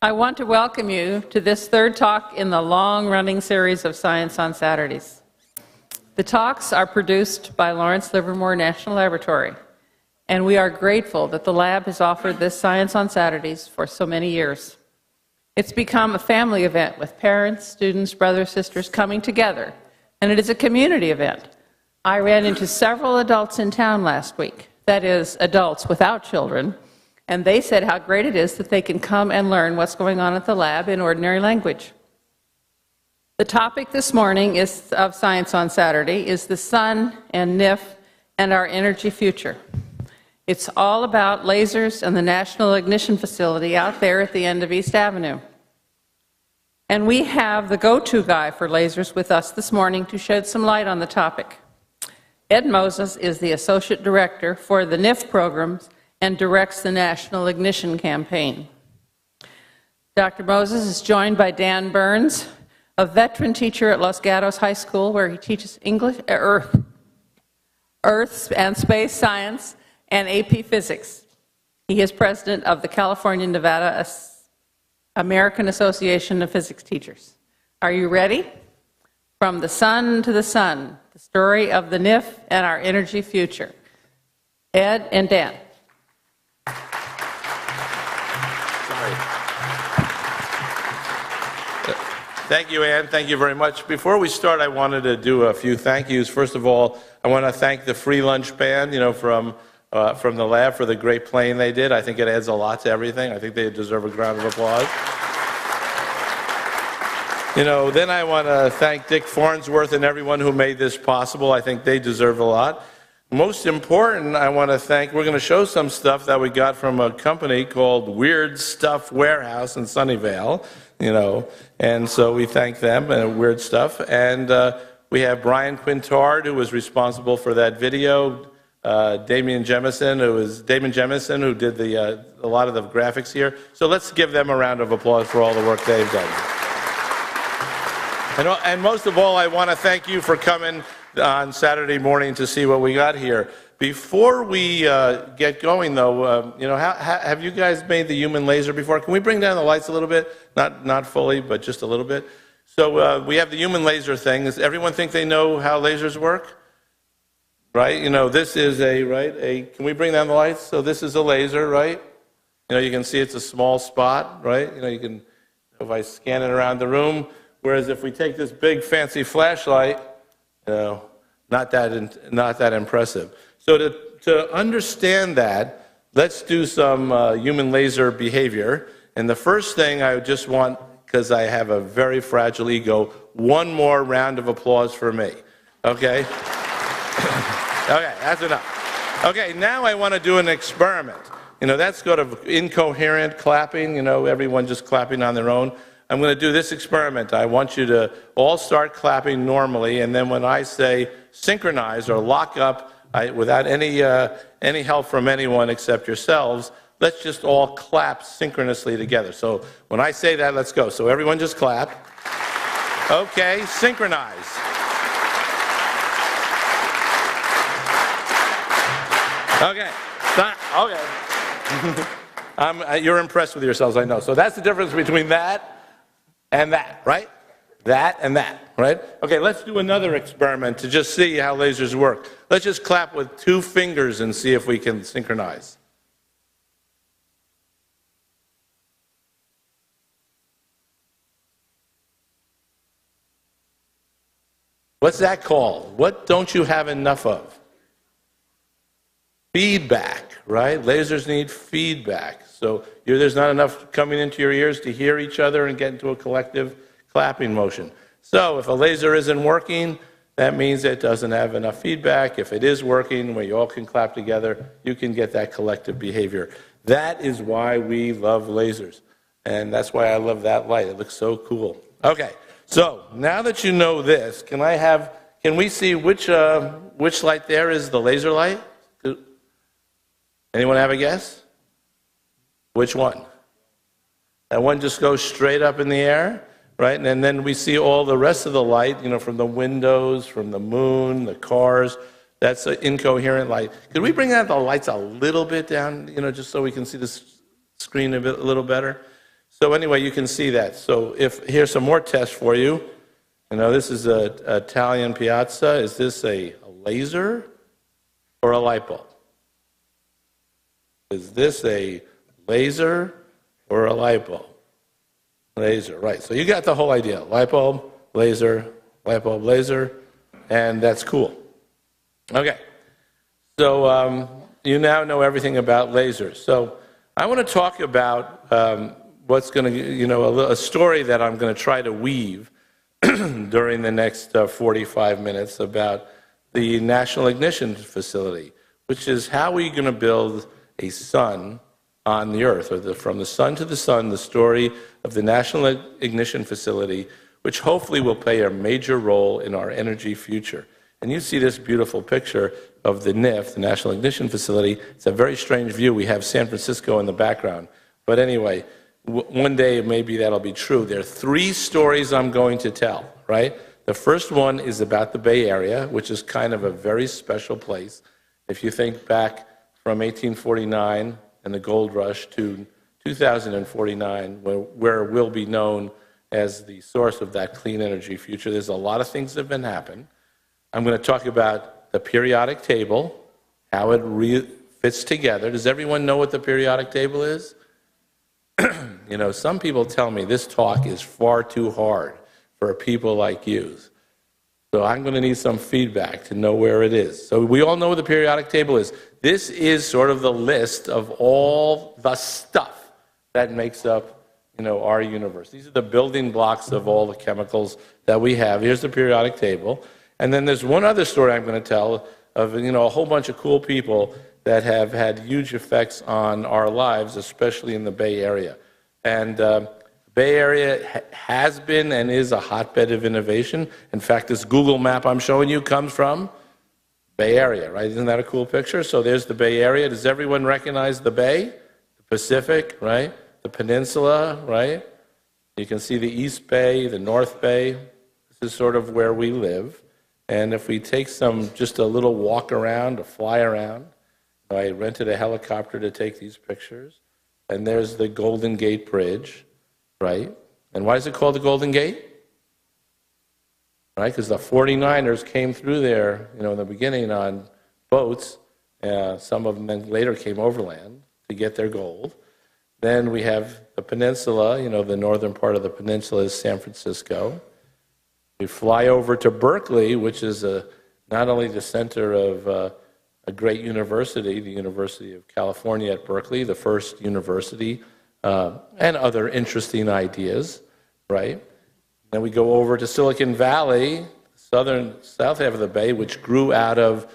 I want to welcome you to this third talk in the long-running series of Science on Saturdays. The talks are produced by Lawrence Livermore National Laboratory, and we are grateful that the lab has offered this Science on Saturdays for so many years. It's become a family event with parents, students, brothers, sisters coming together, and it is a community event. I ran into several adults in town last week, that is, adults without children, and they said how great it is that they can come and learn what's going on at the lab in ordinary language. The topic this morning of Science on Saturday is the sun and NIF and our energy future. It's all about lasers and the National Ignition Facility out there at the end of East Avenue. And we have the go-to guy for lasers with us this morning to shed some light on the topic. Ed Moses is the Associate Director for the NIF programs and directs the National Ignition Campaign. Dr. Moses is joined by Dan Burns, a veteran teacher at Los Gatos High School where he teaches Earth and Space Science and AP Physics. He is president of the California-Nevada American Association of Physics Teachers. Are you ready? From the sun to the sun, the story of the NIF and our energy future. Ed and Dan. Thank you, Ann. Thank you very much. Before we start, I wanted to do a few thank yous. First of all, I want to thank the free lunch band, from the lab for the great playing they did. I think it adds a lot to everything. I think they deserve a round of applause. Then I want to thank Dick Farnsworth and everyone who made this possible. I think they deserve a lot. Most important, I want to thank, we're going to show some stuff that we got from a company called Weird Stuff Warehouse in Sunnyvale, and so we thank them and Weird Stuff. And we have Brian Quintard, who was responsible for that video, Damon Jemison, who did a lot of the graphics here. So let's give them a round of applause for all the work they've done. And most of all, I want to thank you for coming on Saturday morning to see what we got here. Before we get going, though, have you guys made the human laser before? Can we bring down the lights a little bit? Not fully, but just a little bit. So we have the human laser thing. Does everyone think they know how lasers work? Right? This is can we bring down the lights? So this is a laser, right? You can see it's a small spot, right? You can, if I scan it around the room, whereas if we take this big fancy flashlight, not that impressive. So to understand that, let's do some human laser behavior. And the first thing I just want, because I have a very fragile ego, one more round of applause for me. Okay? Okay, that's enough. Okay, now I want to do an experiment. That's sort of incoherent clapping, everyone just clapping on their own. I'm going to do this experiment. I want you to all start clapping normally, and then when I say synchronize or lock up, without any help from anyone except yourselves, let's just all clap synchronously together. So when I say that, let's go. So everyone just clap. Okay, synchronize. Okay, okay. You're impressed with yourselves, I know. So that's the difference between that and that, right? That and that, right? Okay, let's do another experiment to just see how lasers work. Let's just clap with 2 fingers and see if we can synchronize. What's that called? What don't you have enough of? Feedback, right? Lasers need feedback. So there's not enough coming into your ears to hear each other and get into a collective clapping motion. So if a laser isn't working, that means it doesn't have enough feedback. If it is working, where you all can clap together, you can get that collective behavior. That is why we love lasers. And that's why I love that light. It looks so cool. Okay, so now that you know this, can we see which light there is the laser light? Anyone have a guess? Which one? That one just goes straight up in the air, right? And then we see all the rest of the light, from the windows, from the moon, the cars. That's an incoherent light. Could we bring out the lights a little bit down, just so we can see the screen a little better? So anyway, you can see that. So here's some more tests for you. You know, this is a Italian piazza. Is this a laser or a light bulb? Is this a laser or a light bulb? Laser, right. So you got the whole idea. Light bulb, laser, and that's cool. Okay. So you now know everything about lasers. So I want to talk about what's going to, you know, a story that I'm going to try to weave during the next 45 minutes about the National Ignition Facility, which is how we're going to build a sun on the Earth, or from the sun to the sun, the story of the National Ignition Facility, which hopefully will play a major role in our energy future. And you see this beautiful picture of the NIF, the National Ignition Facility. It's a very strange view. We have San Francisco in the background. But anyway, one day maybe that'll be true. There are 3 stories I'm going to tell, right? The first one is about the Bay Area, which is kind of a very special place. If you think back from 1849 and the gold rush to 2049, where it will be known as the source of that clean energy future, there's a lot of things that have been happening. I'm going to talk about the periodic table, how it fits together. Does everyone know what the periodic table is? You know, some people tell me this talk is far too hard for people like you. So I'm going to need some feedback to know where it is. So we all know what the periodic table is. This is sort of the list of all the stuff that makes up, you know, our universe. These are the building blocks of all the chemicals that we have. Here's the periodic table. And then there's one other story I'm going to tell of, you know, a whole bunch of cool people that have had huge effects on our lives, especially in the Bay Area. And Bay Area has been and is a hotbed of innovation. In fact, this Google map I'm showing you comes from Bay Area, right? Isn't that a cool picture? So there's the Bay Area. Does everyone recognize the Bay? The Pacific, right? The peninsula, right? You can see the East Bay, the North Bay. This is sort of where we live. And if we take just a little walk around, a fly around, I rented a helicopter to take these pictures. And there's the Golden Gate Bridge, right? And why is it called the Golden Gate? Right, because the 49ers came through there, you know, in the beginning on boats. Some of them then later came overland to get their gold. Then we have the peninsula, you know, the northern part of the peninsula is San Francisco. We fly over to Berkeley, which is not only the center of a great university, the University of California at Berkeley, the first university, and other interesting ideas, right? Then we go over to Silicon Valley, south half of the Bay, which grew out of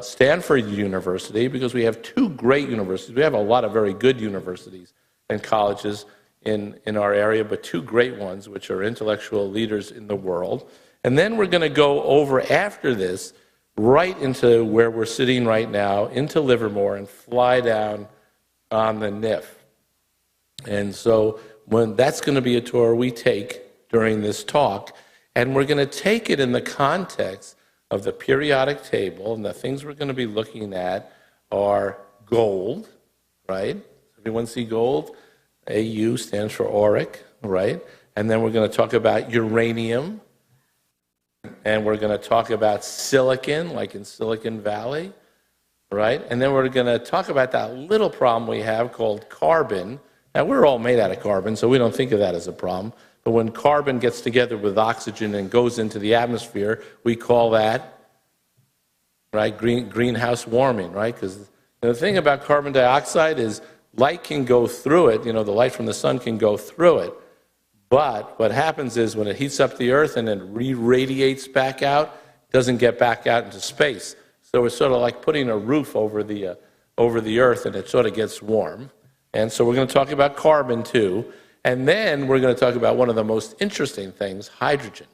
Stanford University, because we have 2 great universities. We have a lot of very good universities and colleges in our area, but 2 great ones, which are intellectual leaders in the world. And then we're going to go over after this, right into where we're sitting right now, into Livermore, and fly down on the NIF. And so that's going to be a tour we take during this talk, and we're going to take it in the context of the periodic table, and the things we're going to be looking at are gold, right? Everyone see gold? AU stands for auric, right? And then we're going to talk about uranium, and we're going to talk about silicon, like in Silicon Valley, right? And then we're going to talk about that little problem we have called carbon. Now, we're all made out of carbon, so we don't think of that as a problem. But when carbon gets together with oxygen and goes into the atmosphere, we call that, right, greenhouse warming, right? Because the thing about carbon dioxide is light can go through it. You know, the light from the sun can go through it. But what happens is when it heats up the Earth and then re-radiates back out, it doesn't get back out into space. So it's sort of like putting a roof over the Earth, and it sort of gets warm. And so we're going to talk about carbon, too. And then we're going to talk about one of the most interesting things, hydrogen.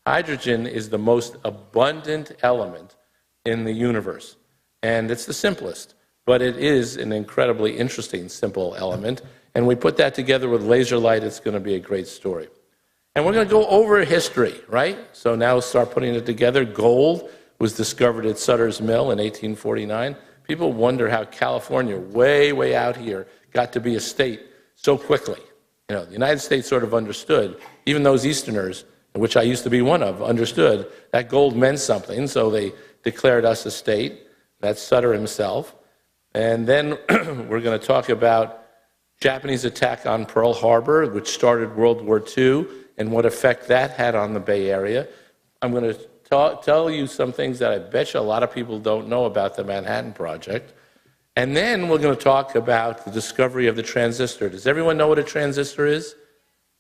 Hydrogen is the most abundant element in the universe. And it's the simplest, but it is an incredibly interesting, simple element. And we put that together with laser light, it's going to be a great story. And we're going to go over history, right? So now we'll start putting it together. Gold was discovered at Sutter's Mill in 1849. People wonder how California, way, way out here, got to be a state so quickly. The United States sort of understood, even those Easterners, which I used to be one of, understood that gold meant something, so they declared us a state. That's Sutter himself. And then we're going to talk about Japanese attack on Pearl Harbor, which started World War II, and what effect that had on the Bay Area. I'm going to tell you some things that I bet you a lot of people don't know about the Manhattan Project. And then we're going to talk about the discovery of the transistor. Does everyone know what a transistor is?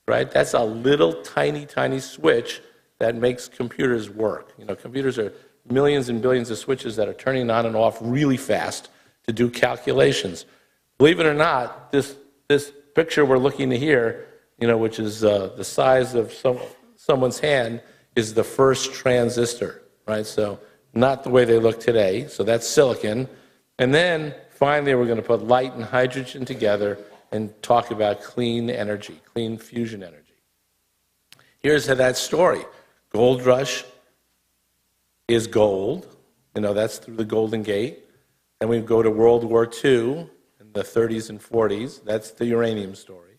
Right? That's a little tiny, tiny switch that makes computers work. Computers are millions and billions of switches that are turning on and off really fast to do calculations. Believe it or not, this picture we're looking at here, which is the size of someone's hand, is the first transistor, right? So not the way they look today. So that's silicon. And then finally, we're going to put light and hydrogen together and talk about clean energy, clean fusion energy. Here's that story. Gold rush is gold. That's through the Golden Gate. Then we go to World War II in the 30s and 40s. That's the uranium story.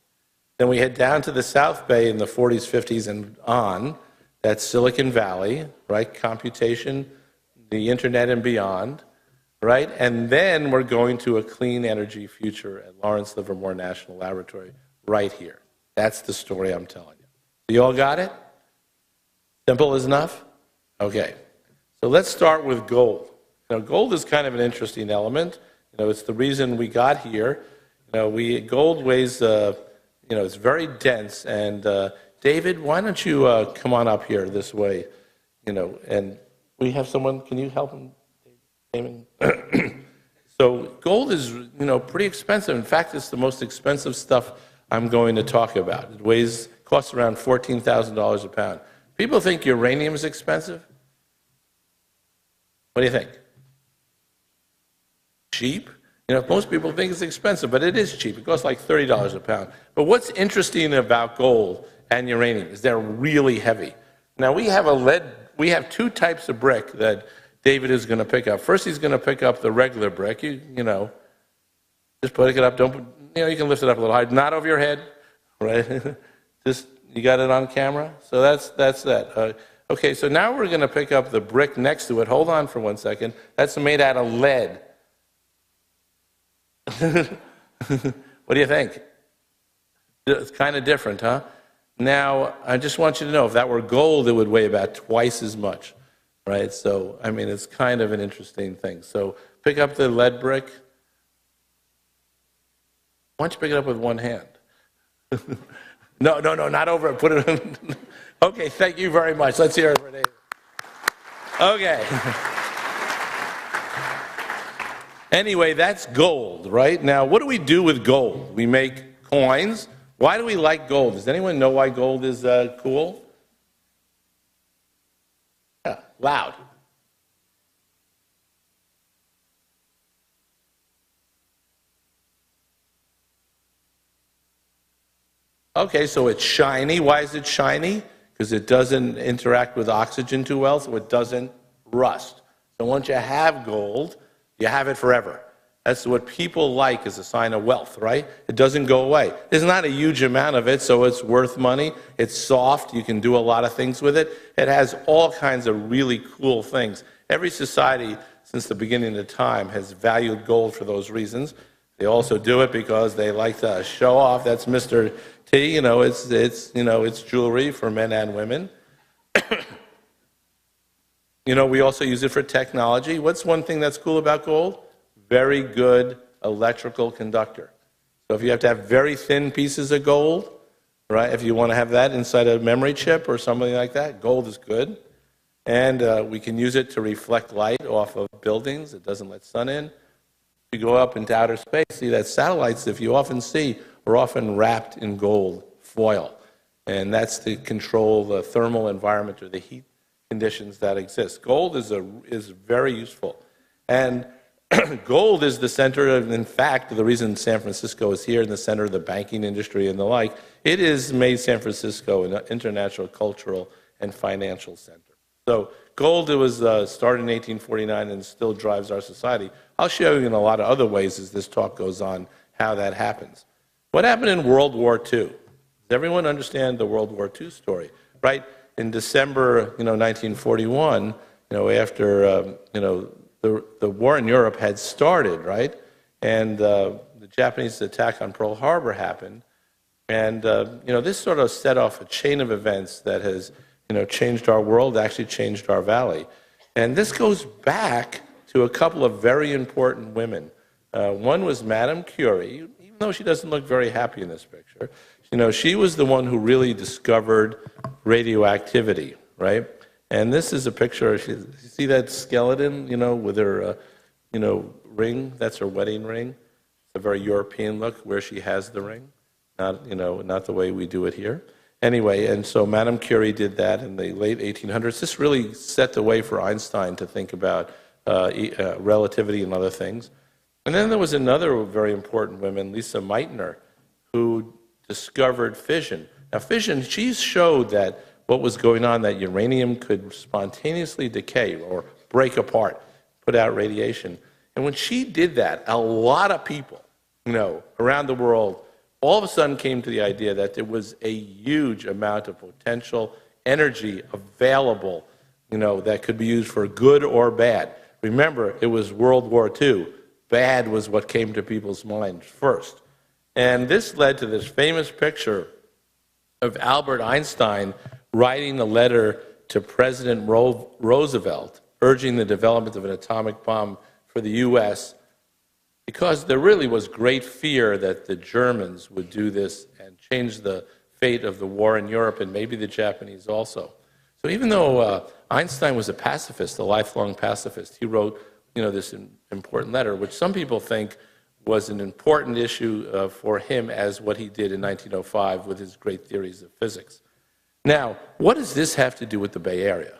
Then we head down to the South Bay in the 40s, 50s, and on. That's Silicon Valley, right? Computation, the internet and beyond, right? And then we're going to a clean energy future at Lawrence Livermore National Laboratory right here. That's the story I'm telling you. You all got it? Simple as enough? Okay. So let's start with gold. Gold is kind of an interesting element. It's the reason we got here. Gold weighs, it's very dense. And David, why don't you come on up here this way? And we have someone. Can you help him, Damon? So gold is, pretty expensive. In fact, it's the most expensive stuff I'm going to talk about. It costs around $14,000 a pound. People think uranium is expensive. What do you think? Cheap? Most people think it's expensive, but it is cheap. It costs like $30 a pound. But what's interesting about gold and uranium is they're really heavy. Now we have two types of brick that David is going to pick up. First, he's going to pick up the regular brick. Just put it up. You can lift it up a little higher, not over your head, right? You got it on camera. So that's that. Okay, so now we're going to pick up the brick next to it. Hold on for 1 second. That's made out of lead. What do you think? It's kind of different, huh? Now, I just want you to know, if that were gold, it would weigh about twice as much, right? So, it's kind of an interesting thing. So, pick up the lead brick. Why don't you pick it up with one hand? No, not over it. Put it in. Okay, thank you very much. Let's hear it for David. Okay. Anyway, that's gold, right? Now, what do we do with gold? We make coins. Why do we like gold? Does anyone know why gold is cool? Yeah, loud. Okay, so it's shiny. Why is it shiny? Because it doesn't interact with oxygen too well, so it doesn't rust. So once you have gold, you have it forever. That's what people like as a sign of wealth, right? It doesn't go away. There's not a huge amount of it, so it's worth money. It's soft. You can do a lot of things with it. It has all kinds of really cool things. Every society since the beginning of time has valued gold for those reasons. They also do it because they like to show off. That's Mr. T. It's jewelry for men and women. We also use it for technology. What's one thing that's cool about gold? Very good electrical conductor. So if you have to have very thin pieces of gold, right, if you want to have that inside a memory chip or something like that, gold is good. And we can use it to reflect light off of buildings. It doesn't let sun in. If you go up into outer space, see that satellites, if you often see, are often wrapped in gold foil. And that's to control the thermal environment or the heat conditions that exist. Gold is very useful. And gold is the center of, in fact, the reason San Francisco is here in the center of the banking industry and the like. It has made San Francisco an international cultural and financial center. So gold, it was started in 1849 and still drives our society. I'll show you in a lot of other ways as this talk goes on how that happens. What happened in World War II? Does everyone understand the World War II story? Right? In December, 1941, after, the war in Europe had started, right? And the Japanese attack on Pearl Harbor happened. And, this sort of set off a chain of events that has, changed our world, actually changed our valley. And this goes back to a couple of very important women. One was Madame Curie, even though she doesn't look very happy in this picture. She was the one who really discovered radioactivity, right? And this is a picture. You see that skeleton, with her, ring? That's her wedding ring. It's a very European look where she has the ring, not the way we do it here. Anyway, and so Madame Curie did that in the late 1800s. This really set the way for Einstein to think about relativity and other things. And then there was another very important woman, Lisa Meitner, who discovered fission. Now, fission, she showed that what was going on, that uranium could spontaneously decay or break apart, put out radiation. And when she did that, a lot of people, around the world, all of a sudden came to the idea that there was a huge amount of potential energy available, that could be used for good or bad. Remember, it was World War II. Bad was what came to people's minds first. And this led to this famous picture of Albert Einstein writing a letter to President Roosevelt urging the development of an atomic bomb for the U.S. because there really was great fear that the Germans would do this and change the fate of the war in Europe, and maybe the Japanese also. So even though Einstein was a pacifist, a lifelong pacifist, he wrote this important letter, which some people think was an important issue for him as what he did in 1905 with his great theories of physics. Now, what does this have to do with the Bay Area?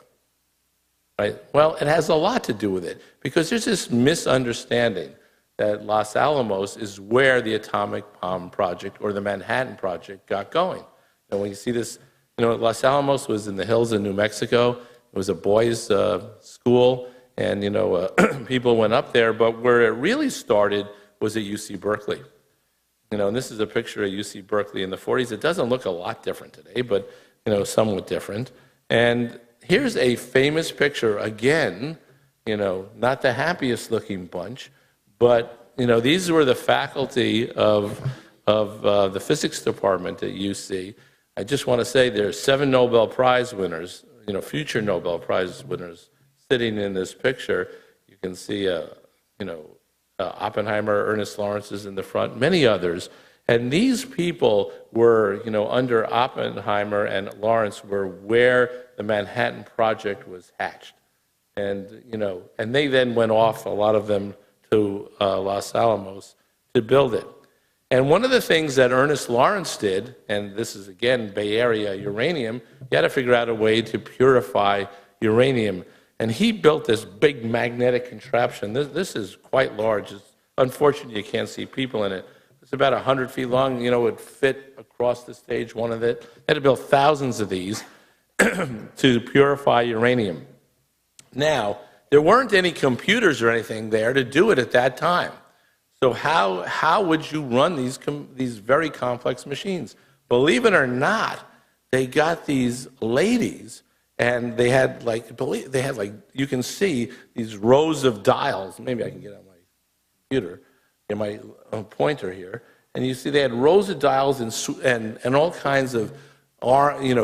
Right? Well, it has a lot to do with it, because there's this misunderstanding that Los Alamos is where the atomic bomb project or the Manhattan Project got going. And when you see this, Los Alamos was in the hills of New Mexico. It was a boys' school, and people went up there. But where it really started was at UC Berkeley. And this is a picture of UC Berkeley in the 40s. It doesn't look a lot different today, but somewhat different. And here's a famous picture again. Not the happiest looking bunch, but these were the faculty of the physics department at UC. I just want to say there's 7 Nobel Prize winners, future Nobel Prize winners, sitting in this picture. You can see, Oppenheimer, Ernest Lawrence is in the front, many others. And these people were, under Oppenheimer and Lawrence, were where the Manhattan Project was hatched. And, and they then went off, a lot of them, to Los Alamos to build it. And one of the things that Ernest Lawrence did, and this is again Bay Area uranium, you had to figure out a way to purify uranium. And he built this big magnetic contraption. This is quite large. It's unfortunate you can't see people in it. It's about 100 feet long. It would fit across the stage, one of it. They had to build thousands of these to purify uranium. Now, there weren't any computers or anything there to do it at that time. So how would you run these very complex machines? Believe it or not, they got these ladies, and they had you can see these rows of dials. Maybe I can get on my computer, get my pointer here, and you see they had rows of dials and all kinds of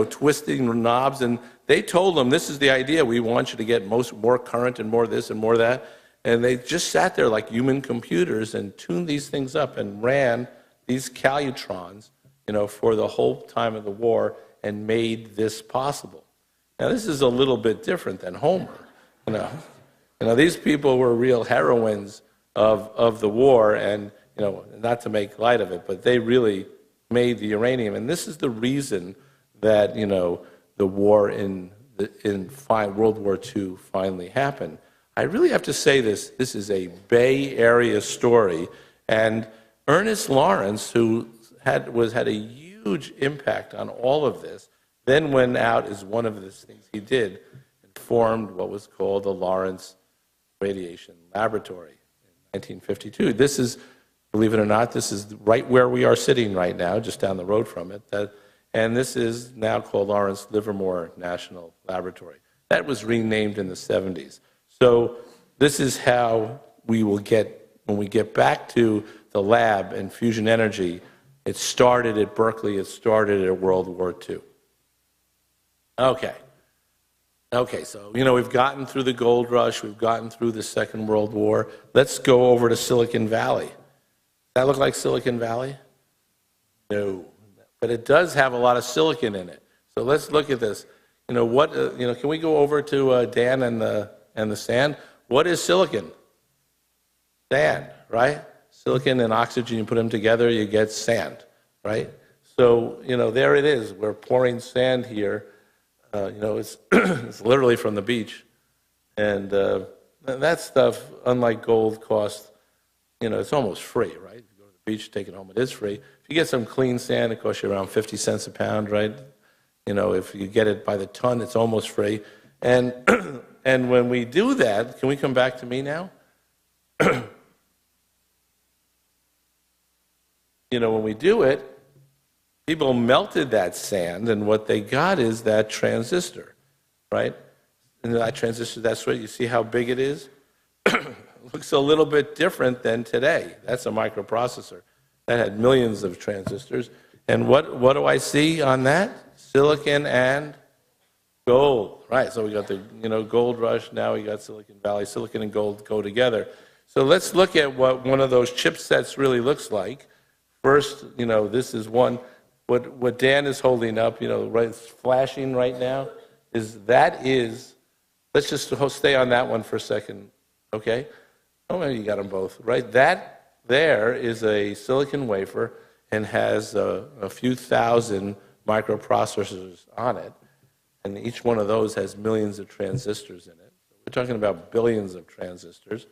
twisting knobs, and they told them, this is the idea, we want you to get more current and more this and more that. And they just sat there like human computers and tuned these things up and ran these calutrons, for the whole time of the war and made this possible. Now, this is a little bit different than Homer, These people were real heroines of the war, and, not to make light of it, but they really made the uranium. And this is the reason that, the war in World War II finally happened. I really have to say this is a Bay Area story, and Ernest Lawrence, who had a huge impact on all of this, then went out as one of the things he did and formed what was called the Lawrence Radiation Laboratory in 1952. This is, believe it or not, this is right where we are sitting right now, just down the road from it. and this is now called Lawrence Livermore National Laboratory. That was renamed in the 70s. So this is how we will get, when we get back to the lab and fusion energy, it started at Berkeley, it started at World War II. Okay, so, we've gotten through the gold rush, we've gotten through the Second World War. Let's go over to Silicon Valley. Does that look like Silicon Valley? No, but it does have a lot of silicon in it. So let's look at this. Can we go over to Dan and the sand? What is silicon? Sand, right? Silicon and oxygen, you put them together, you get sand, right? So, there it is. We're pouring sand here. It's, it's literally from the beach. And that stuff, unlike gold, costs, it's almost free, right? If you go to the beach, take it home, it is free. If you get some clean sand, it costs you around 50 cents a pound, right? If you get it by the ton, it's almost free. And, and when we do that, can we come back to me now? When we do it, people melted that sand, and what they got is that transistor, right? And that transistor, that's what you see how big it is? Looks a little bit different than today. That's a microprocessor. That had millions of transistors. And what do I see on that? Silicon and gold, right? So we got the gold rush. Now we got Silicon Valley. Silicon and gold go together. So let's look at what one of those chipsets really looks like. First, this is one. What Dan is holding up, right, it's flashing right now, is. Let's just stay on that one for a second, okay? Oh, maybe you got them both, right? That there is a silicon wafer and has a few thousand microprocessors on it, and each one of those has millions of transistors in it. So we're talking about billions of transistors,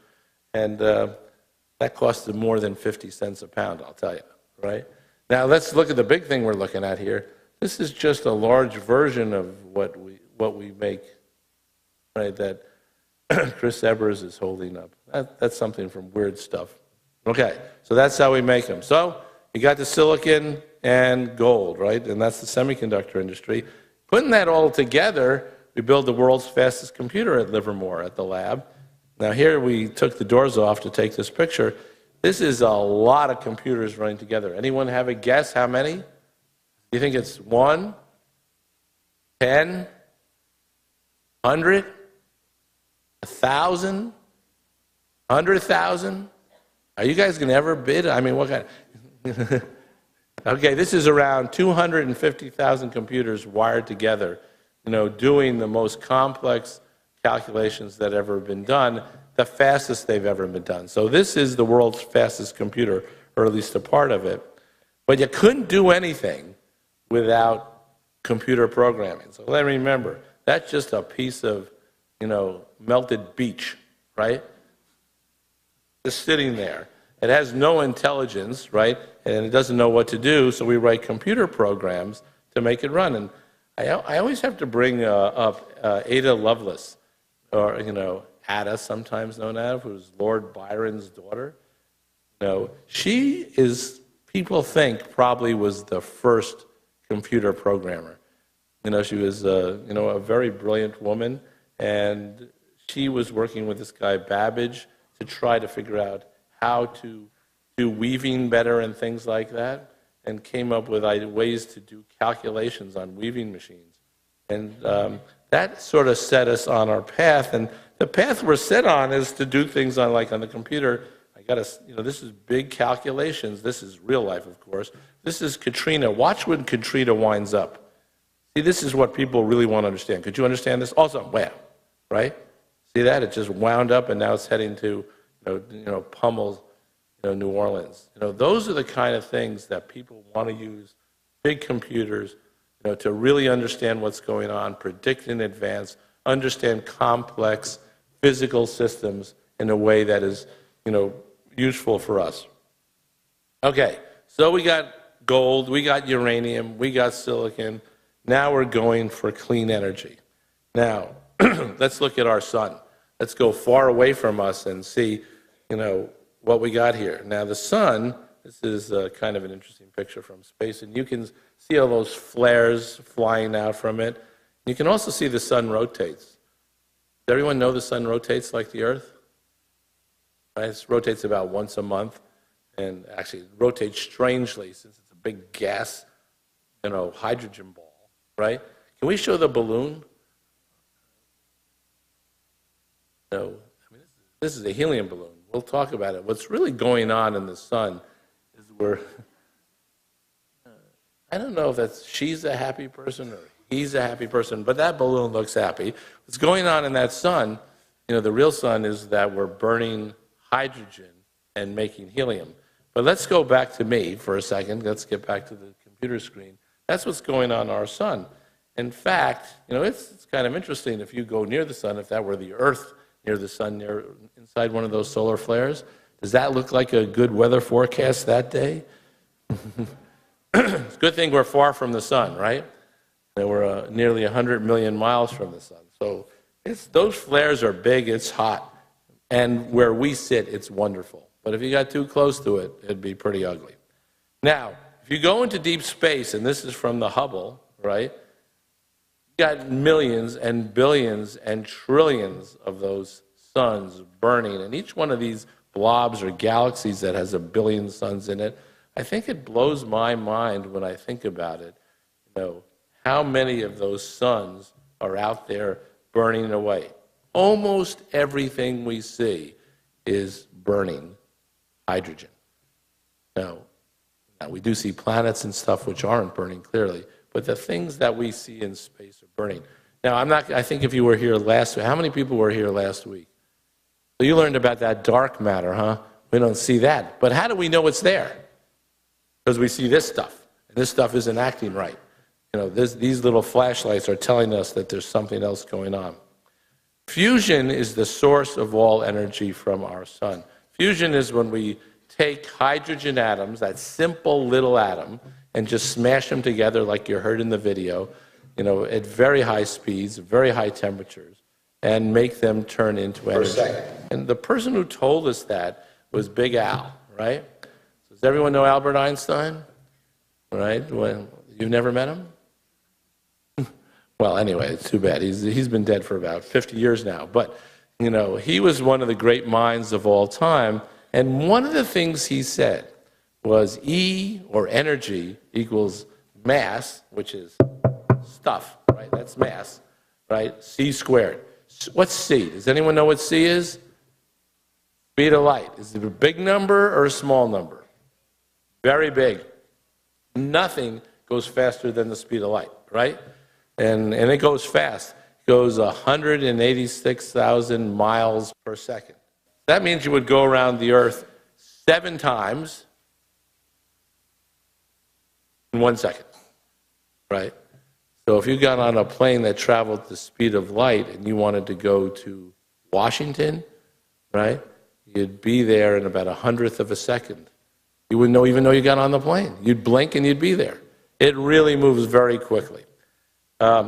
and that costed more than 50 cents a pound, I'll tell you, right? Now let's look at the big thing we're looking at here. This is just a large version of what we make, right? That Chris Ebers is holding up. That's something from Weird Stuff. Okay, so that's how we make them. So you got the silicon and gold, right? And that's the semiconductor industry. Putting that all together, we build the world's fastest computer at Livermore at the lab. Now here we took the doors off to take this picture. This is a lot of computers running together. Anyone have a guess how many? You think it's 1, 10, 100, 1,000, 100,000? Are you guys going to ever bid? I mean, what kind? Okay, this is around 250,000 computers wired together, doing the most complex calculations that ever been done, the fastest they've ever been done. So this is the world's fastest computer, or at least a part of it. But you couldn't do anything without computer programming. So let me remember, that's just a piece of, melted beach, right? Just sitting there. It has no intelligence, right? And it doesn't know what to do, so we write computer programs to make it run. And I always have to bring up Ada Lovelace, or, Ada, sometimes known as, who's Lord Byron's daughter. She is, people think, probably was the first computer programmer. She was, a very brilliant woman, and she was working with this guy Babbage to try to figure out how to do weaving better and things like that, and came up with ways to do calculations on weaving machines. And that sort of set us on our path. And the path we're set on is to do things on the computer. This is big calculations. This is real life, of course. This is Katrina. Watch when Katrina winds up. See, this is what people really want to understand. Could you understand this? Also, wham, right? See that? It just wound up, and now it's heading to, pummel, New Orleans. Those are the kind of things that people want to use big computers, to really understand what's going on, predict in advance, understand complex physical systems in a way that is, useful for us. Okay, so we got gold, we got uranium, we got silicon. Now we're going for clean energy. Now, let's look at our sun. Let's go far away from us and see, what we got here. Now, the sun This is kind of an interesting picture from space, and you can see all those flares flying out from it. You can also see the sun rotates. Does everyone know the sun rotates like the Earth? Right? It rotates about once a month, and actually it rotates strangely since it's a big gas, hydrogen ball, right? Can we show the balloon? No. I mean, this is a helium balloon. We'll talk about it. What's really going on in the sun is I don't know if she's a happy person or he's a happy person, but that balloon looks happy. What's going on in that sun, the real sun, is that we're burning hydrogen and making helium. But let's go back to me for a second. Let's get back to the computer screen. That's what's going on in our sun. In fact, it's kind of interesting if you go near the sun, if that were the Earth near the sun, inside one of those solar flares, does that look like a good weather forecast that day? It's a good thing we're far from the sun, right? We're nearly 100 million miles from the sun. So those flares are big, it's hot. And where we sit, it's wonderful. But if you got too close to it, it'd be pretty ugly. Now, if you go into deep space, and this is from the Hubble, right? You got millions and billions and trillions of those suns burning. And each one of these blobs or galaxies that has a billion suns in it, I think it blows my mind when I think about it, how many of those suns are out there burning away. Almost everything we see is burning hydrogen. Now, we do see planets and stuff which aren't burning clearly, but the things that we see in space are burning. Now, I think if you were here last week, how many people were here last week? So you learned about that dark matter, huh? We don't see that. But how do we know it's there? Because we see this stuff, and this stuff isn't acting right. These little flashlights are telling us that there's something else going on. Fusion is the source of all energy from our sun. Fusion is when we take hydrogen atoms, that simple little atom, and just smash them together like you heard in the video, at very high speeds, very high temperatures, and make them turn into energy. And the person who told us that was Big Al, right? So does everyone know Albert Einstein? Right? Well, you've never met him? Well, anyway, it's too bad. He's been dead for about 50 years now. But, he was one of the great minds of all time. And one of the things he said was E, or energy, equals mass, which is stuff, right? That's mass, right? C squared. What's C? Does anyone know what C is? Speed of light. Is it a big number or a small number? Very big. Nothing goes faster than the speed of light, right? And it goes fast. It goes 186,000 miles per second. That means you would go around the Earth 7 times in 1 second, right? So if you got on a plane that traveled at the speed of light and you wanted to go to Washington, right, you'd be there in about 100th of a second. You wouldn't even know you got on the plane. You'd blink and you'd be there. It really moves very quickly.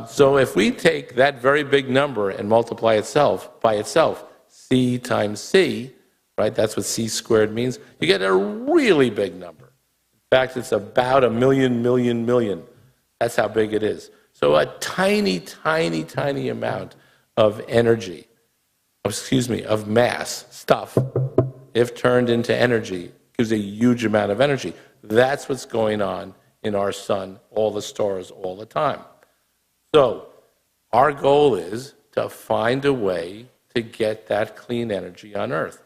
So if we take that very big number and multiply itself by itself, C times C, right, that's what C squared means, you get a really big number. In fact, it's about 1,000,000,000,000,000. That's how big it is. So a tiny, tiny, tiny amount of energy, of mass, stuff, if turned into energy, gives a huge amount of energy. That's what's going on in our sun, all the stars, all the time. So our goal is to find a way to get that clean energy on Earth.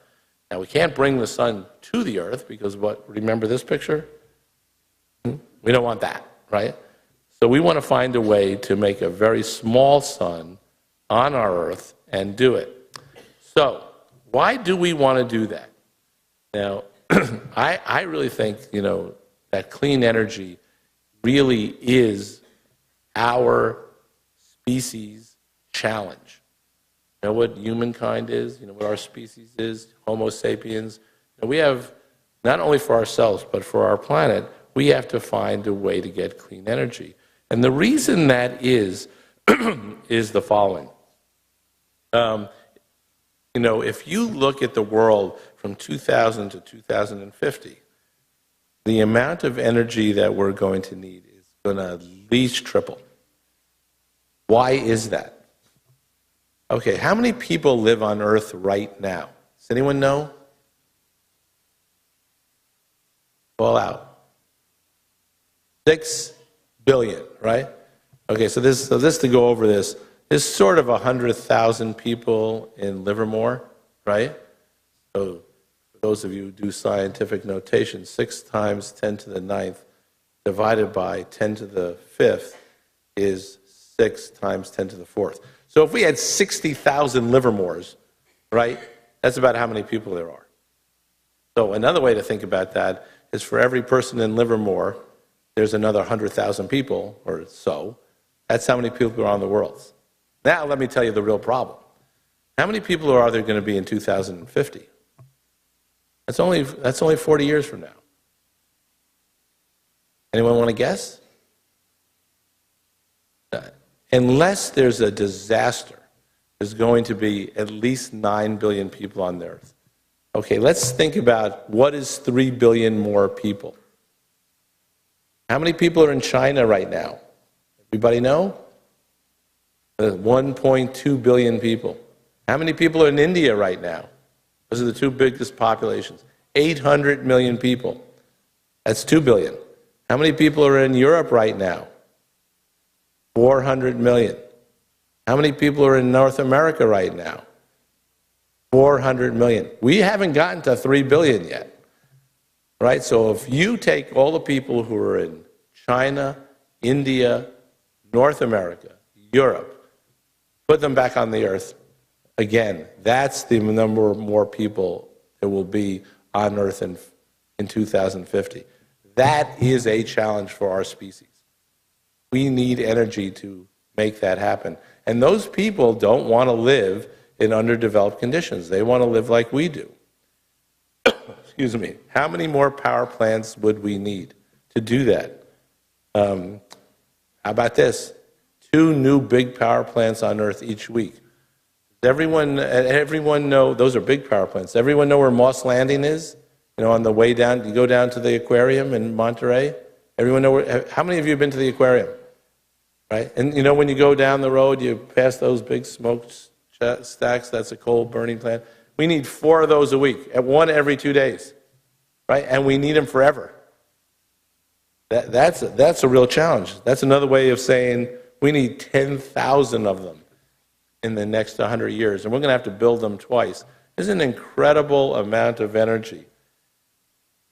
Now, we can't bring the sun to the Earth because remember this picture? We don't want that, right? So we want to find a way to make a very small sun on our Earth and do it. So why do we want to do that? Now, I really think, that clean energy really is our species challenge. You know what humankind is? You know what our species is? Homo sapiens. We have, not only for ourselves, but for our planet, we have to find a way to get clean energy. And the reason that is the following. If you look at the world from 2000 to 2050, the amount of energy that we're going to need is going to at least triple. Why is that? Okay, how many people live on Earth right now? Does anyone know? All out. 6 billion, right? Okay, so this to go over this, there's sort of 100,000 people in Livermore, right? So for those of you who do scientific notation, 6 times 10 to the 9th divided by 10 to the 5th is 6 times 10 to the 4th. So if we had 60,000 Livermores, right, that's about how many people there are. So another way to think about that is for every person in Livermore, there's another 100,000 people or so. That's how many people are in the world. Now let me tell you the real problem. How many people are there going to be in 2050? That's only 40 years from now. Anyone want to guess? Unless there's a disaster, there's going to be at least 9 billion people on the earth. Okay, let's think about what is 3 billion more people. How many people are in China right now? Everybody know? 1.2 billion people. How many people are in India right now? Those are the 2 biggest populations. 800 million people. That's 2 billion. How many people are in Europe right now? 400 million. How many people are in North America right now? 400 million. We haven't gotten to 3 billion yet. Right? So if you take all the people who are in China, India, North America, Europe, put them back on the earth, again, that's the number of more people that will be on earth in 2050. That is a challenge for our species. We need energy to make that happen. And those people don't want to live in underdeveloped conditions. They want to live like we do. Excuse me. How many more power plants would we need to do that? How about this? 2 new big power plants on Earth each week. Does everyone know, those are big power plants. Everyone know where Moss Landing is? You know, on the way down, you go down to the aquarium in Monterey. Everyone know how many of you have been to the aquarium? Right? And you know, when you go down the road, you pass those big smoke stacks, that's a coal burning plant. We need 4 of those a week, at 1 every 2 days. Right? And we need them forever. That's a real challenge. That's another way of saying we need 10,000 of them in the next 100 years, and we're going to have to build them twice. This is an incredible amount of energy.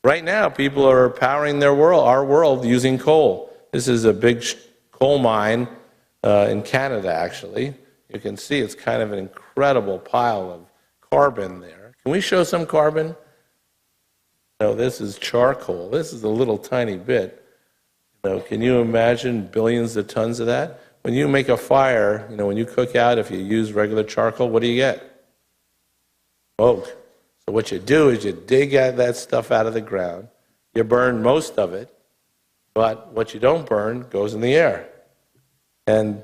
Right now, people are powering our world using coal. This is a big coal mine in Canada, actually. You can see it's kind of an incredible pile of carbon there. Can we show some carbon? No, this is charcoal. This is a little tiny bit. So can you imagine billions of tons of that? When you make a fire, when you cook out, if you use regular charcoal, what do you get? Smoke. So what you do is you dig that stuff out of the ground. You burn most of it, but what you don't burn goes in the air. And,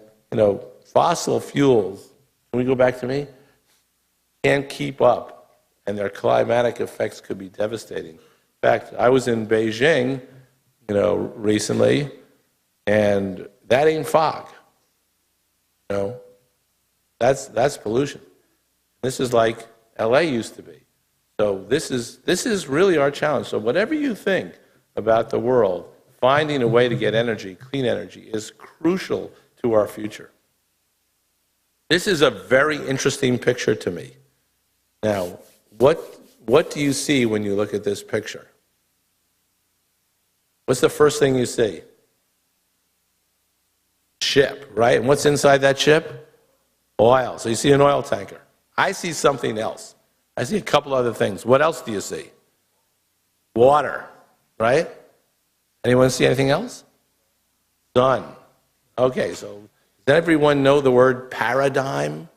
fossil fuels, can we go back to me? Can't keep up, and their climatic effects could be devastating. In fact, I was in Beijing, recently, and that ain't fog. That's pollution. This is like LA used to be. So this is really our challenge. So whatever you think about the world, finding a way to get energy, clean energy, is crucial to our future. This is a very interesting picture to me. Now, what do you see when you look at this picture? What's the first thing you see? Ship, right? And what's inside that ship? Oil. So you see an oil tanker. I see something else. I see a couple other things. What else do you see? Water, right? Anyone see anything else? Sun. Okay, so does everyone know the word paradigm?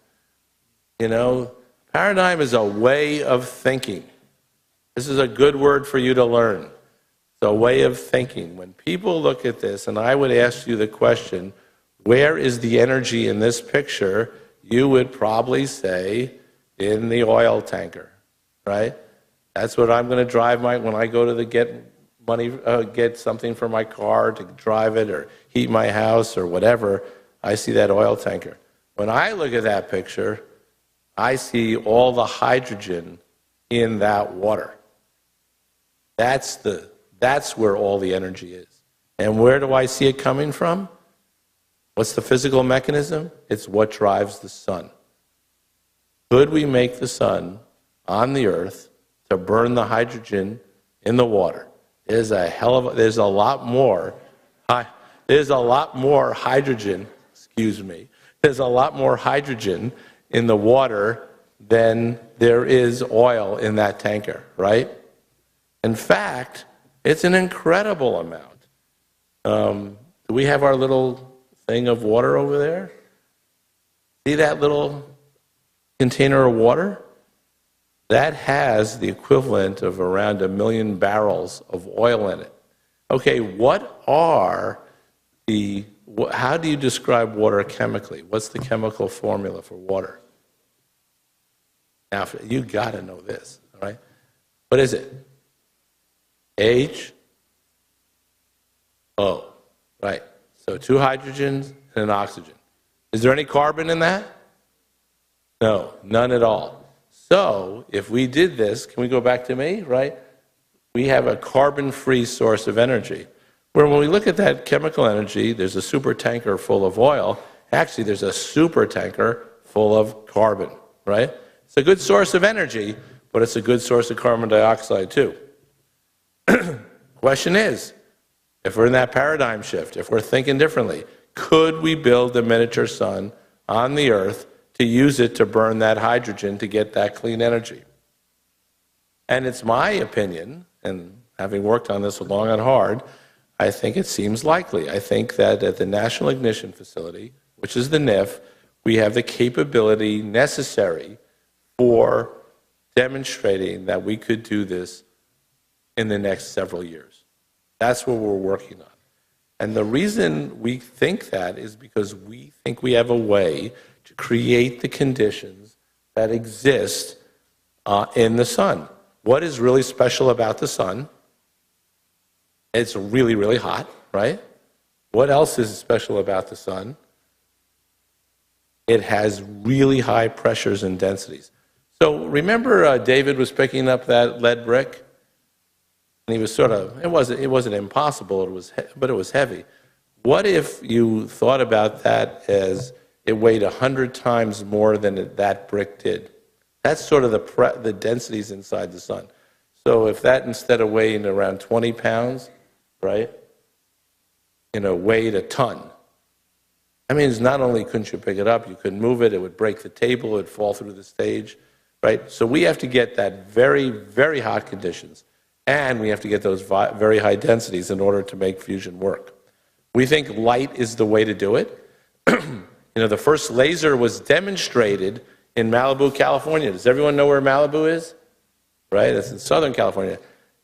Paradigm is a way of thinking. This is a good word for you to learn. It's a way of thinking. When people look at this, and I would ask you the question, where is the energy in this picture? You would probably say, in the oil tanker, right? That's what I'm going to drive when I go to get money, get something for my car to drive it or heat my house or whatever, I see that oil tanker. When I look at that picture, I see all the hydrogen in that water. That's where all the energy is. And where do I see it coming from? What's the physical mechanism? It's what drives the sun. Could we make the sun on the earth to burn the hydrogen in the water? There's a lot more hydrogen, there's a lot more hydrogen in the water than there is oil in that tanker, right? In fact, it's an incredible amount. Do we have our little thing of water over there? See that little container of water? That has the equivalent of around 1 million barrels of oil in it. Okay, how do you describe water chemically? What's the chemical formula for water? Now, you got to know this, all right? What is it? H-O, right? So 2 hydrogens and an oxygen. Is there any carbon in that? No, none at all. So if we did this, can we go back to me, right? We have a carbon-free source of energy. Where when we look at that chemical energy, there's a super tanker full of oil. Actually, there's a super tanker full of carbon, right? It's a good source of energy, but it's a good source of carbon dioxide too. Question is, if we're in that paradigm shift, if we're thinking differently, could we build a miniature sun on the Earth to use it to burn that hydrogen to get that clean energy? And it's my opinion, and having worked on this long and hard, I think it seems likely. I think that at the National Ignition Facility, which is the NIF, we have the capability necessary for demonstrating that we could do this in the next several years. That's what we're working on. And the reason we think that is because we think we have a way to create the conditions that exist in the sun. What is really special about the sun? It's really, really hot, right? What else is special about the sun? It has really high pressures and densities. So remember David was picking up that lead brick? And he was sort of, it wasn't impossible, but it was heavy. What if you thought about that as it weighed 100 times more than that brick did? That's sort of the densities inside the sun. So if that, instead of weighing around 20 pounds, right, weighed a ton. That means not only couldn't you pick it up, you couldn't move it, it would break the table, it would fall through the stage, right? So we have to get that very, very hot conditions, and we have to get those very high densities in order to make fusion work. We think light is the way to do it. The first laser was demonstrated in Malibu, California. Does everyone know where Malibu is? Right? It's in Southern California.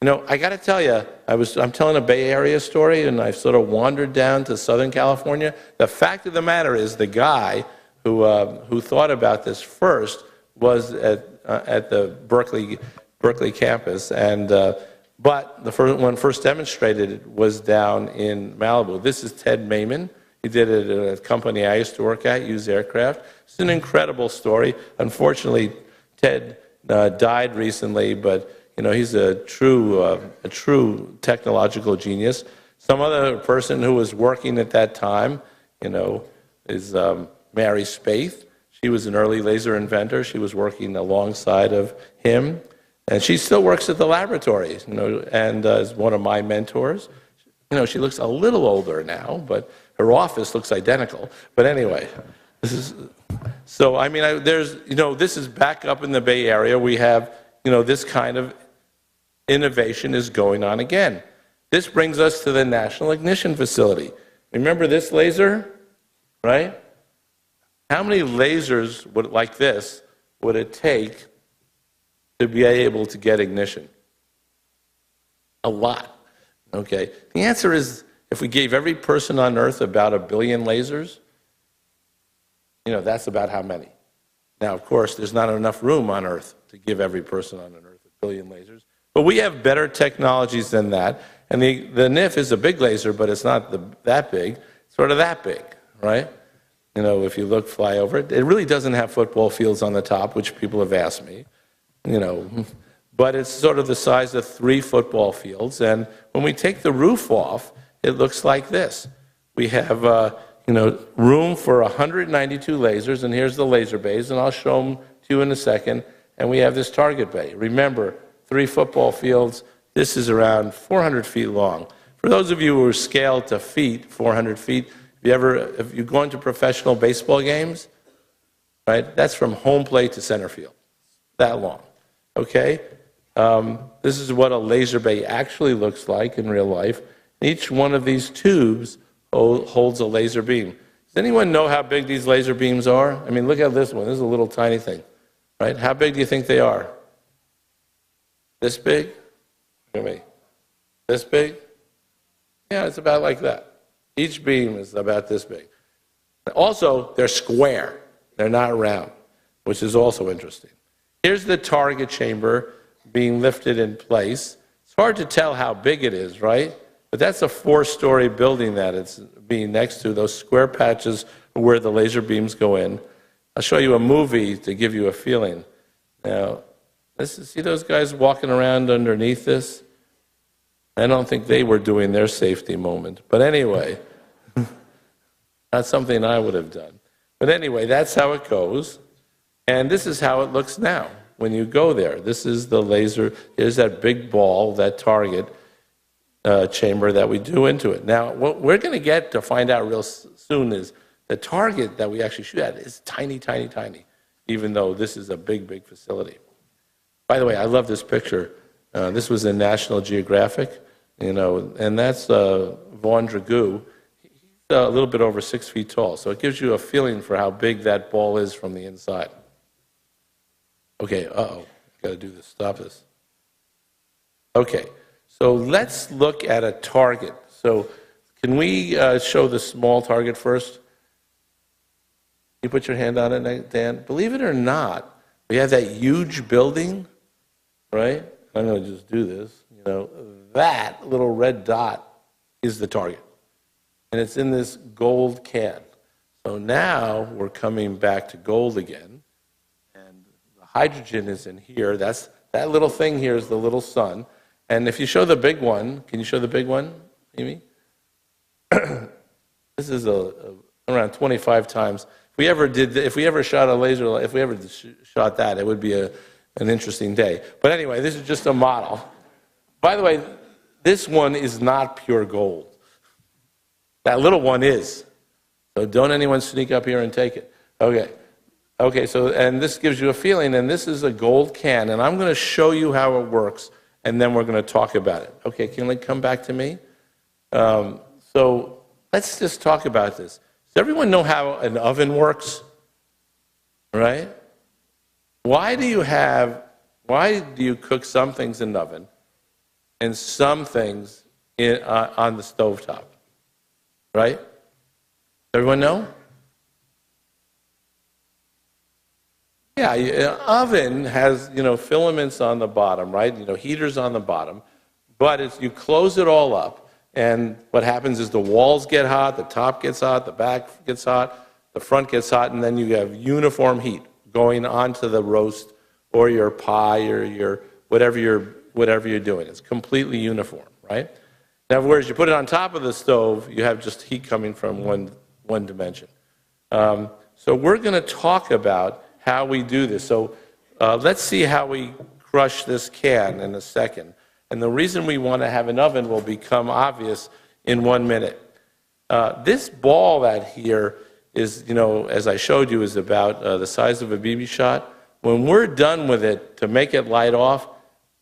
I got to tell you, I'm telling a Bay Area story, and I sort of wandered down to Southern California. The fact of the matter is, the guy who thought about this first was at the Berkeley campus, but the first one first demonstrated was down in Malibu. This is Ted Maiman. He did it at a company I used to work at, Used Aircraft. It's an incredible story. Unfortunately, Ted died recently, but he's a true technological genius. Some other person who was working at that time, is Mary Spaeth. She was an early laser inventor. She was working alongside of him, and she still works at the laboratory, and is one of my mentors. She looks a little older now, but her office looks identical. But anyway, this is back up in the Bay Area. We have, this kind of innovation is going on again. This brings us to the National Ignition Facility. Remember this laser, right? How many lasers like this would it take to be able to get ignition? A lot. Okay. The answer is, if we gave every person on Earth about 1 billion lasers, that's about how many. Now, of course, there's not enough room on Earth to give every person on Earth 1 billion lasers. But we have better technologies than that, And the NIF is a big laser, but it's not that big, it's sort of that big, right? You know, if you fly over it, it really doesn't have football fields on the top, which people have asked me, you know, but it's sort of the size of 3 football fields. And when we take the roof off, it looks like this. We have, you know, room for 192 lasers, and here's the laser bays, and I'll show them to you in a second. And we have this target bay. Remember, 3 football fields. This is around 400 feet long. For those of you who are scaled to feet, 400 feet, if you've gone to professional baseball games, right? That's from home plate to center field. That long. Okay? This is what a laser bay actually looks like in real life. Each one of these tubes holds a laser beam. Does anyone know how big these laser beams are? I mean, look at this one. This is a little tiny thing, right? How big do you think they are? This big? Look at me. This big? Yeah, it's about like that. Each beam is about this big. Also, they're square. They're not round, which is also interesting. Here's the target chamber being lifted in place. It's hard to tell how big it is, right? But that's a 4-story building that it's being next to. Those square patches are where the laser beams go in. I'll show you a movie to give you a feeling. Now, see those guys walking around underneath this? I don't think they were doing their safety moment. But anyway, not something I would have done. But anyway, that's how it goes. And this is how it looks now when you go there. This is the laser. Here's that big ball, that target chamber that we do into it. Now, what we're going to get to find out real soon is the target that we actually shoot at is tiny, tiny, tiny, even though this is a big, big facility. By the way, I love this picture. This was in National Geographic, you know, and that's Vaughn Dragoo. He's a little bit over 6 feet tall, so it gives you a feeling for how big that ball is from the inside. Okay, got to do this. Stop this. Okay, so let's look at a target. So can we show the small target first? You put your hand on it, Dan. Believe it or not, we have that huge building, right? I'm going to just do this. You know, that little red dot is the target. And it's in this gold can. So now we're coming back to gold again. And the hydrogen is in here. That little thing here is the little sun. And if you show the big one, can you show the big one, Amy? This is around 25 times. If we ever shot a laser, if we ever shot that, it would be an interesting day. But anyway, this is just a model. By the way, this one is not pure gold. That little one is. So don't anyone sneak up here and take it. Okay, so, and this gives you a feeling, and this is a gold can, and I'm going to show you how it works, and then we're going to talk about it. Okay, can you come back to me? So let's just talk about this. Does everyone know how an oven works? Right? Why do you cook some things in an oven and some things on the stovetop? Right? Everyone know? Yeah, an oven has, filaments on the bottom, right? Heaters on the bottom. But you close it all up, and what happens is the walls get hot, the top gets hot, the back gets hot, the front gets hot, and then you have uniform heat going onto the roast or your pie or your whatever you're doing. It's completely uniform, right? Now, whereas you put it on top of the stove, you have just heat coming from one dimension. So we're going to talk about how we do this. So let's see how we crush this can in a second. And the reason we want to have an oven will become obvious in 1 minute. This ball that here is, as I showed you, is about the size of a BB shot. When we're done with it, to make it light off,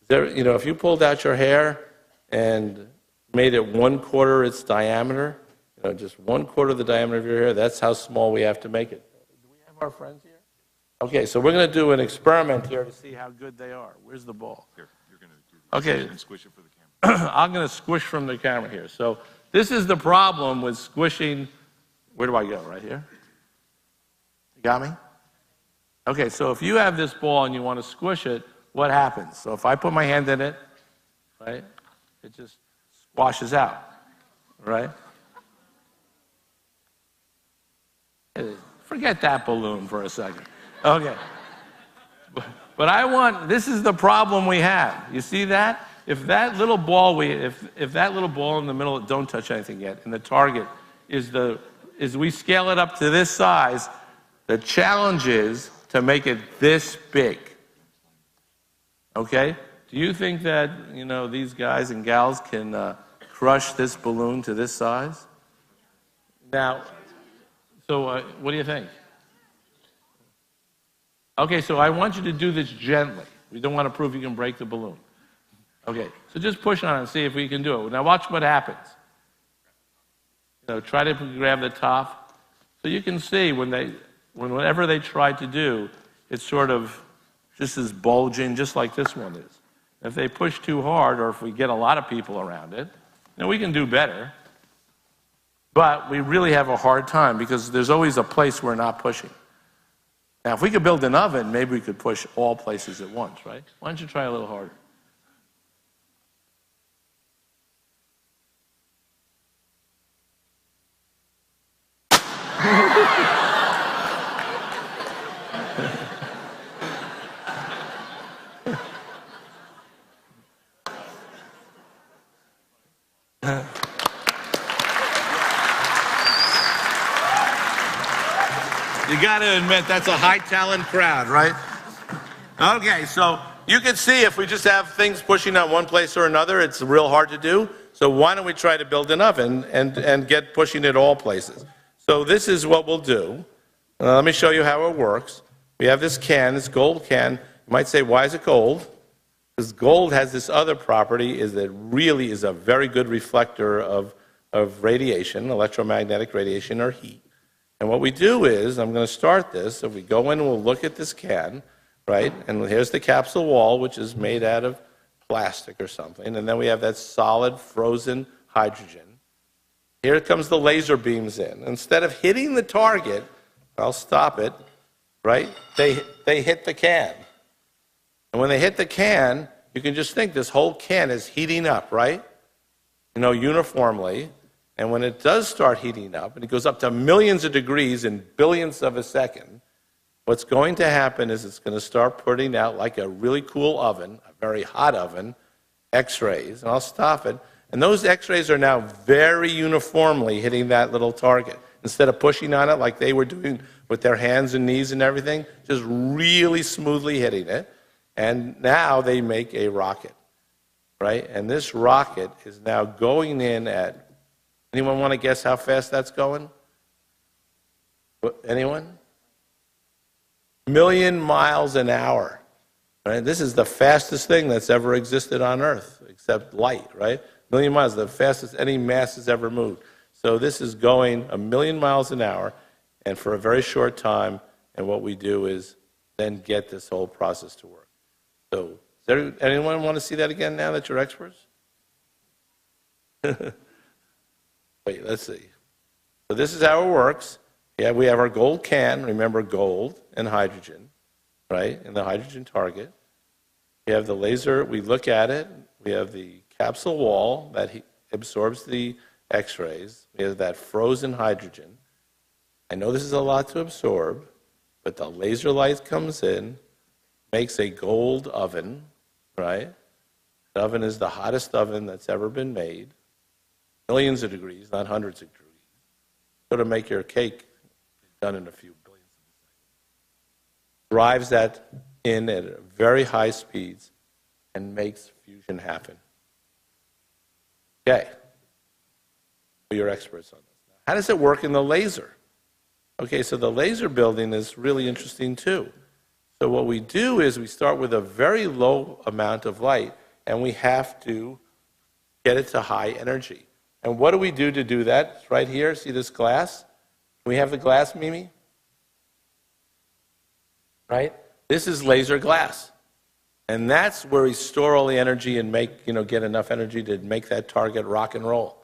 if you pulled out your hair and made it 1/4 its diameter, just 1/4 the diameter of your hair, that's how small we have to make it. Do we have our friends here? Okay, so we're going to do an experiment here to see how good they are. Where's the ball? Here, you're going to do this. Okay. And squish it for the camera. I'm going to squish from the camera here. So this is the problem with squishing. Where do I go? Right here? You got me? Okay, so if you have this ball and you want to squish it, what happens? So if I put my hand in it, right, it just washes out, right? Forget that balloon for a second. Okay. But this is the problem we have. You see that? If that little ball if that little ball in the middle, don't touch anything yet, and the target is we scale it up to this size, the challenge is to make it this big. Okay? Do you think that, these guys and gals can crush this balloon to this size? Now, so what do you think? Okay, so I want you to do this gently. We don't want to prove you can break the balloon. Okay, so just push on it and see if we can do it. Now watch what happens. Try to grab the top. So you can see whenever they try to do, it's sort of just as bulging, just like this one is. If they push too hard, or if we get a lot of people around it, we can do better. But we really have a hard time because there's always a place we're not pushing. Now, if we could build an oven, maybe we could push all places at once, right? Why don't you try a little harder? You got to admit, that's a high talent crowd, right? Okay, so you can see if we just have things pushing on one place or another, it's real hard to do. So why don't we try to build an oven and get pushing at all places? So this is what we'll do. Let me show you how it works. We have this can, this gold can. You might say, why is it gold? Because gold has this other property, is that it really is a very good reflector of radiation, electromagnetic radiation or heat. And what we do is, I'm going to start this. If we go in and we'll look at this can, right? And here's the capsule wall, which is made out of plastic or something. And then we have that solid frozen hydrogen. Here comes the laser beams in. Instead of hitting the target, I'll stop it, right? They hit the can. And when they hit the can, you can just think this whole can is heating up, right? Uniformly. And when it does start heating up, and it goes up to millions of degrees in billionths of a second, what's going to happen is it's going to start putting out, like a really cool oven, a very hot oven, X-rays. And I'll stop it. And those X-rays are now very uniformly hitting that little target. Instead of pushing on it like they were doing with their hands and knees and everything, just really smoothly hitting it. And now they make a rocket, right? And this rocket is now going in at, anyone want to guess how fast that's going? Anyone? 1,000,000 miles an hour. Right? This is the fastest thing that's ever existed on Earth, except light, right? 1,000,000 miles, the fastest any mass has ever moved. So this is going 1,000,000 miles an hour, and for a very short time, and what we do is then get this whole process to work. So, does anyone want to see that again now that you're experts? Wait, let's see. So this is how it works. Yeah, we have our gold can, remember gold and hydrogen, right, and the hydrogen target. We have the laser, we look at it. We have the capsule wall that absorbs the X-rays. We have that frozen hydrogen. I know this is a lot to absorb, but the laser light comes in, makes a gold oven, right? The oven is the hottest oven that's ever been made. Millions of degrees, not hundreds of degrees. So to make your cake done in a few billions of seconds. Drives that in at very high speeds and makes fusion happen. Okay. You're experts on this. How does it work in the laser? Okay, so the laser building is really interesting too. So what we do is we start with a very low amount of light, and we have to get it to high energy. And what do we do to do that? It's right here. See this glass? Can we have the glass, Mimi? Right? This is laser glass. And that's where we store all the energy and make, get enough energy to make that target rock and roll.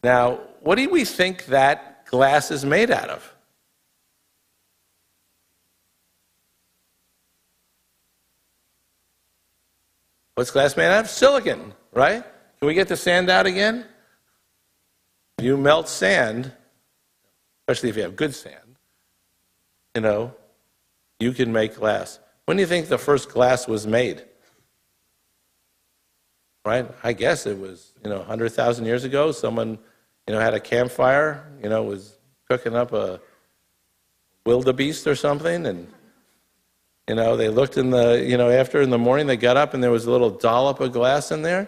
Now, what do we think that glass is made out of? What's glass made out of? Silicon, right? Can we get the sand out again? If you melt sand, especially if you have good sand, you can make glass. When do you think the first glass was made? Right? I guess it was, 100,000 years ago. Someone, had a campfire, was cooking up a wildebeest or something, and, they looked in after in the morning, they got up and there was a little dollop of glass in there.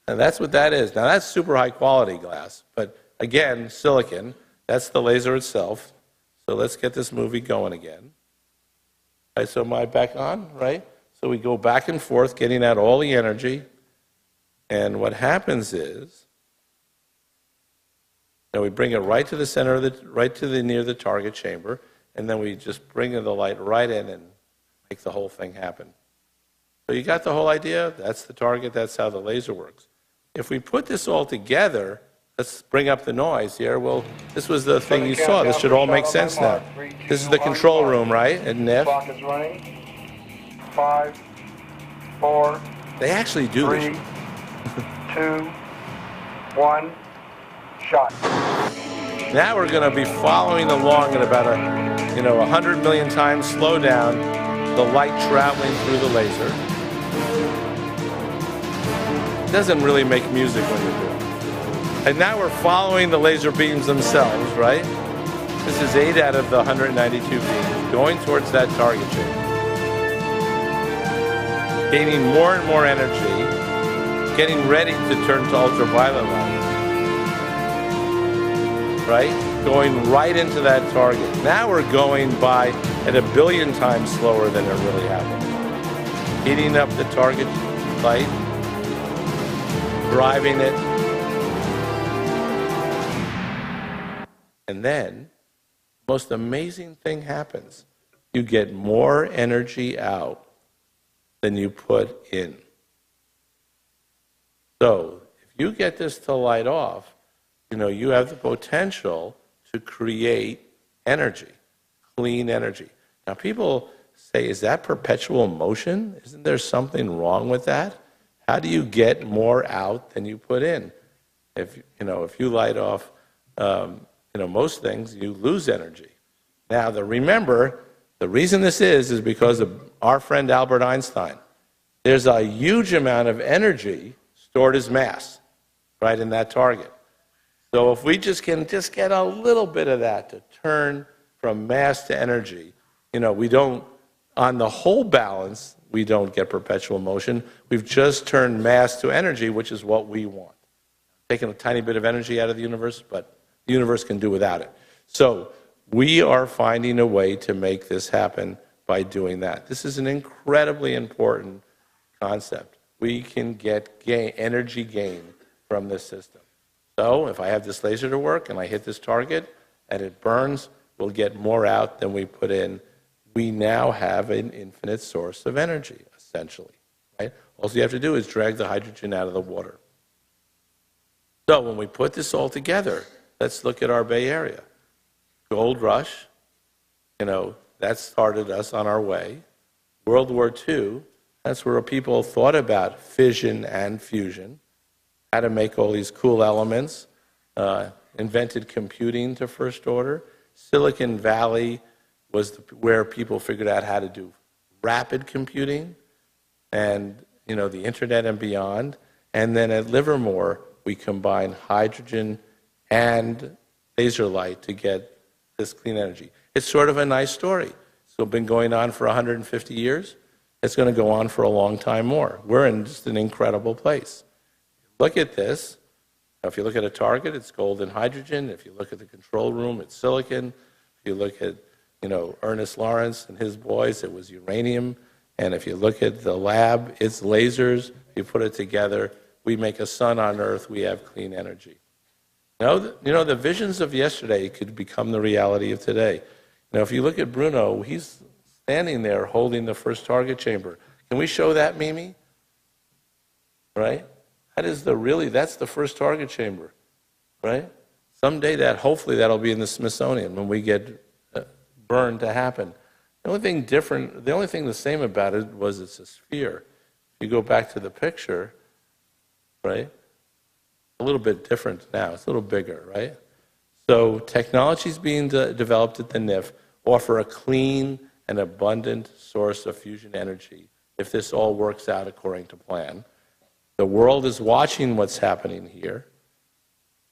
And that's what that is. Now, that's super high quality glass. But again, silicon, that's the laser itself. So let's get this movie going again. All right, so am I back on, right? So we go back and forth, getting out all the energy. And what happens is, we bring it right to the center of near the target chamber, and then we just bring the light right in and make the whole thing happen. So you got the whole idea? That's the target, that's how the laser works. If we put this all together, let's bring up the noise here. Well, this was the thing you saw. This should all make sense now. This is the control room, right, at NIF? Clock is running. 5, 4, they actually do 3, this. 2, 1, shot. Now we're going to be following along at about 100 million times slow down, the light traveling through the laser. It doesn't really make music when you do it. And now we're following the laser beams themselves, right? This is 8 out of the 192 beams going towards that target chamber. Gaining more and more energy, getting ready to turn to ultraviolet light, right? Going right into that target. Now we're going by at 1 billion times slower than it really happened. Heating up the target light, driving it, and then the most amazing thing happens. You get more energy out than you put in. So if you get this to light off, you have the potential to create energy, clean energy. Now people say, is that perpetual motion? Isn't there something wrong with that? How do you get more out than you put in? If you light off, most things, you lose energy. Now, remember, the reason this is because of our friend Albert Einstein. There's a huge amount of energy stored as mass, right, in that target. So if we can get a little bit of that to turn from mass to energy, we don't, on the whole balance, we don't get perpetual motion. We've just turned mass to energy, which is what we want. Taking a tiny bit of energy out of the universe, but the universe can do without it. So we are finding a way to make this happen by doing that. This is an incredibly important concept. We can get energy gain from this system. So if I have this laser to work and I hit this target and it burns, we'll get more out than we put in. We now have an infinite source of energy, essentially. Right? All you have to do is drag the hydrogen out of the water. So when we put this all together, let's look at our Bay Area. Gold rush, that started us on our way. World War II, that's where people thought about fission and fusion, how to make all these cool elements, invented computing to first order. Silicon Valley was where people figured out how to do rapid computing and, the internet and beyond. And then at Livermore, we combined hydrogen and laser light to get this clean energy. It's sort of a nice story. It's been going on for 150 years. It's going to go on for a long time more. We're in just an incredible place. Look at this. Now, if you look at a target, it's gold and hydrogen. If you look at the control room, it's silicon. If you look at, Ernest Lawrence and his boys, it was uranium. And if you look at the lab, it's lasers. If you put it together, we make a sun on Earth. We have clean energy. The visions of yesterday could become the reality of today. If you look at Bruno, he's standing there holding the first target chamber. Can we show that, Mimi? Right? That's the first target chamber, right? Someday hopefully that'll be in the Smithsonian when we get burned to happen. The only thing the same about it was it's a sphere. If you go back to the picture, right? a little bit different now. It's a little bigger, right? So technologies being developed at the NIF offer a clean and abundant source of fusion energy if this all works out according to plan. The world is watching what's happening here.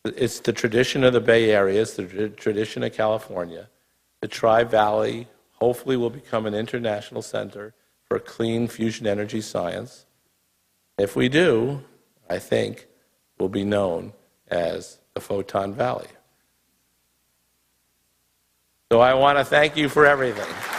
It's the tradition of the Bay Area, it's the tradition of California. The Tri-Valley hopefully will become an international center for clean fusion energy science. If we do, I think we'll be known as the Photon Valley. So I want to thank you for everything.